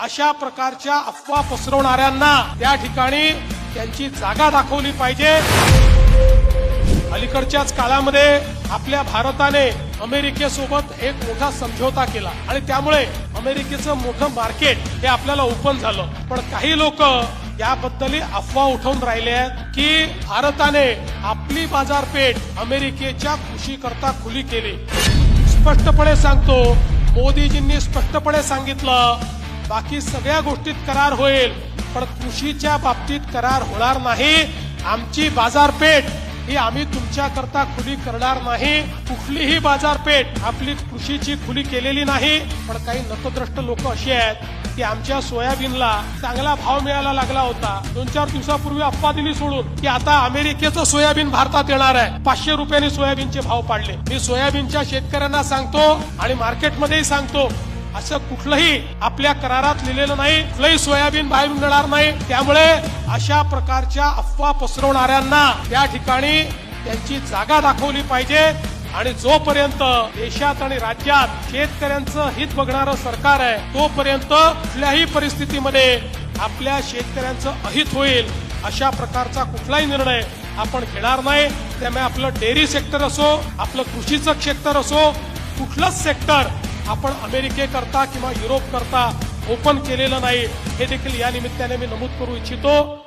अशा प्रकारच्या अफवा पसरवणाऱ्यांना त्या ठिकाणी त्यांची जागा दाखवली पाहिजे। अलीकडच्याच काळामध्ये आपल्या भारताने अमेरिकेसोबत एक मोठा समझोता केला आणि त्यामुळे अमेरिकेचं मोठं मार्केट हे आपल्याला ओपन झालं। पण काही लोक याबद्दल अफवा उठवून राहिले आहेत की भारताने आपली बाजारपेठ अमेरिकेच्या कृषीकरता खुली केली। स्पष्टपणे सांगतो, मोदीजींनी स्पष्टपणे सांगितलं बाकी सगळ्या गोष्टीत करार होईल पण कृषीच्या बाबतीत करार होणार नाही। आमची बाजारपेठ ही आम्ही तुमच्याकरता खुली करणार नाही। कुठलीही बाजारपेठ आपली कृषीची खुली केलेली नाही। पण काही नतद्रष्ट लोक अशी आहेत की आमच्या सोयाबीनला चांगला भाव मिळायला लागला होता, 2-4 दिवसापूर्वी अफवा दिली सोडून की आता अमेरिकेचं सोयाबीन भारतात येणार आहे। 500 रुपयांनी सोयाबीनचे भाव पाडले। मी सोयाबीनच्या शेतकऱ्यांना सांगतो आणि मार्केटमध्येही सांगतो, असं कुठलंही आपल्या करारात लिहिलेलं नाही, कुठलंही सोयाबीन बाहेर मिळणार नाही। त्यामुळे अशा प्रकारच्या अफवा पसरवणाऱ्यांना त्या ठिकाणी त्यांची जागा दाखवली पाहिजे आणि जोपर्यंत देशात आणि राज्यात शेतकऱ्यांचं हित बघणारं सरकार आहे तोपर्यंत कुठल्याही परिस्थितीमध्ये आपल्या शेतकऱ्यांचं अहित होईल अशा प्रकारचा कुठलाही निर्णय आपण घेणार नाही। त्यामुळे आपलं डेअरी सेक्टर असो, आपलं कृषीचं क्षेत्र असो, कुठलंच सेक्टर आपण अमेरिकेकरता किंवा युरोप करता ओपन केलेलं नाही, हे देखील या निमित्ताने मी नमूद करू इच्छितो।